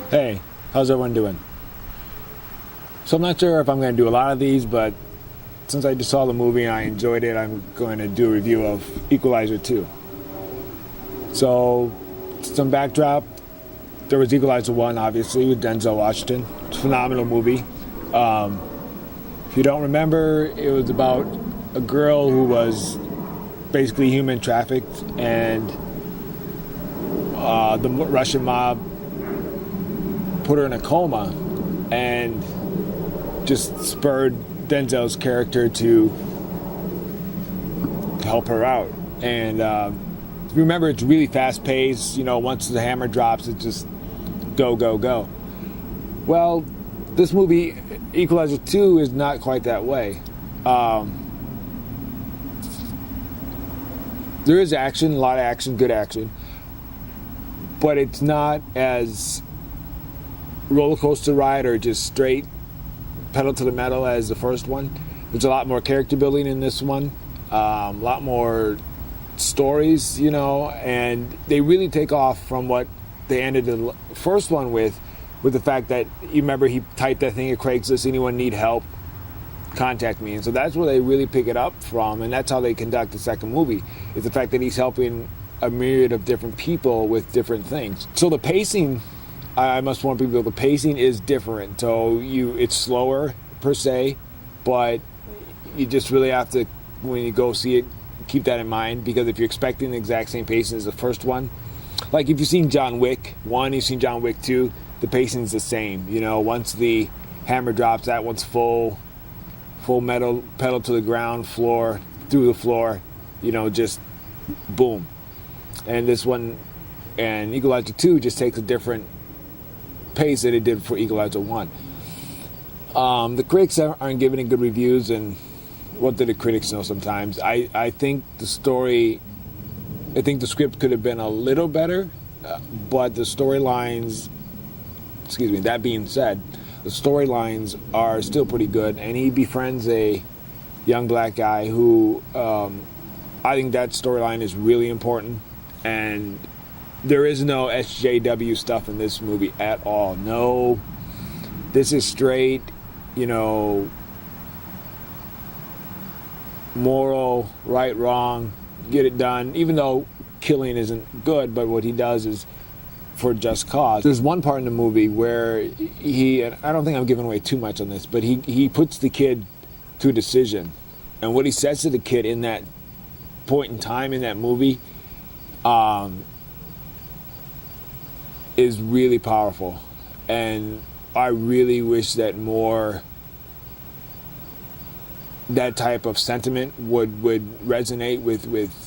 Hey, how's everyone doing? So I'm not sure if I'm going to do a lot of these, but since I just saw the movie and I enjoyed it, I'm going to do a review of Equalizer 2. So, some backdrop. There was Equalizer 1, obviously, with Denzel Washington. It's a phenomenal movie. If you don't remember, it was about a girl who was basically human trafficked, and the Russian mob put her in a coma and just spurred Denzel's character to help her out. And remember, it's really fast paced. You know, once the hammer drops, it's just go, go, go. Well, this movie, Equalizer 2, is not quite that way. There is action, a lot of action, good action, but it's not as roller coaster ride or just straight pedal to the metal as the first one. There's a lot more character building in this one, a lot more stories, you know, and they really take off from what they ended the first one with the fact that, you remember, he typed that thing at Craigslist, anyone need help, contact me. And so that's where they really pick it up from, and that's how they conduct the second movie, is the fact that he's helping a myriad of different people with different things. So the pacing, I must warn people, the pacing is different. So it's slower per se, but you just really have to, when you go see it, keep that in mind, because if you're expecting the exact same pacing as the first one, like if you've seen John Wick 1, you've seen John Wick 2, the pacing's the same. You know, once the hammer drops, that one's full metal, pedal to the ground, floor, through the floor, you know, just boom. And this one, and Equalizer 2 just takes a different pace that it did for Equalizer 1. The critics aren't giving it good reviews, and what do the critics know sometimes? I think the story, I think the script could have been a little better, but the storylines, that being said, the storylines are still pretty good, and he befriends a young black guy who, I think that storyline is really important, and there is no SJW stuff in this movie at all. No, this is straight, you know, moral, right, wrong, get it done, even though killing isn't good, but what he does is for just cause. There's one part in the movie where he, and I don't think I'm giving away too much on this, but he puts the kid to a decision, and what he says to the kid in that point in time in that movie is really powerful, and I really wish that more that type of sentiment would resonate with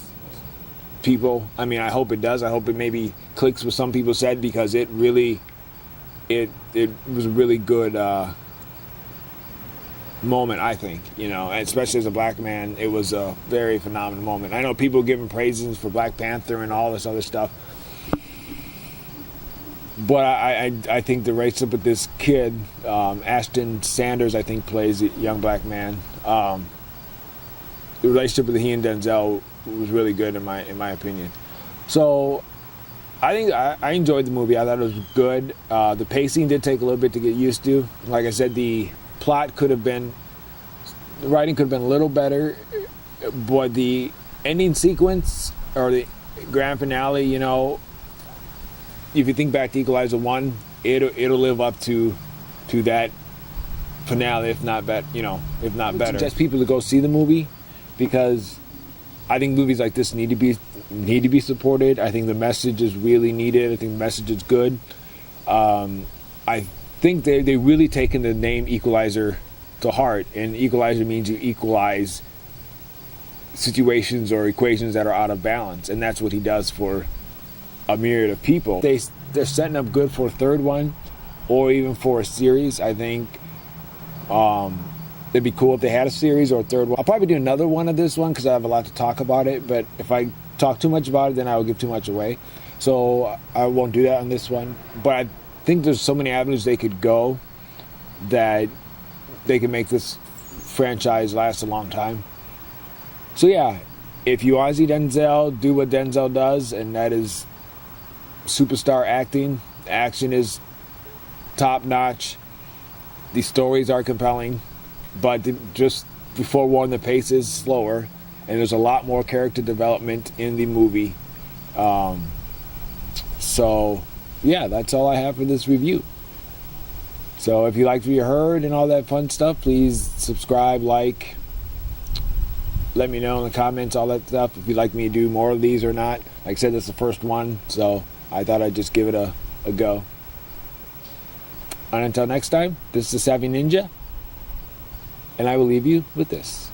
people. I mean, I hope it does. I hope it maybe clicks with some people said, because it really, it was a really good moment, I think, you know, and especially as a black man, it was a very phenomenal moment. I know people giving praises for Black Panther and all this other stuff, but I think the relationship with this kid, Ashton Sanders, I think, plays a young black man. The relationship with he and Denzel was really good in my opinion. So I think I enjoyed the movie. I thought it was good. The pacing did take a little bit to get used to. Like I said, the plot could have been, the writing could have been a little better, but the ending sequence or the grand finale, you know, if you think back to Equalizer 1, it'll live up to that finale, if not better. I suggest people to go see the movie, because I think movies like this need to be supported. I think the message is really needed. I think the message is good. I think they really taken the name Equalizer to heart, and Equalizer means you equalize situations or equations that are out of balance, and that's what he does for a myriad of people. They're setting up good for a third one, or even for a series. I think it'd be cool if they had a series or a third one. I'll probably do another one of this one because I have a lot to talk about it, but if I talk too much about it, then I will give too much away. So I won't do that on this one. But I think there's so many avenues they could go that they can make this franchise last a long time. So yeah, if you want to see Denzel do what Denzel does, and that is superstar acting, action is top notch. The stories are compelling, but just before warn, the pace is slower, and there's a lot more character development in the movie. So, yeah, that's all I have for this review. So if you liked what you heard and all that fun stuff, please subscribe, like, let me know in the comments, all that stuff, if you'd like me to do more of these or not. Like I said, this is the first one, so I thought I'd just give it a go. And until next time, this is the Savvy Ninja, and I will leave you with this.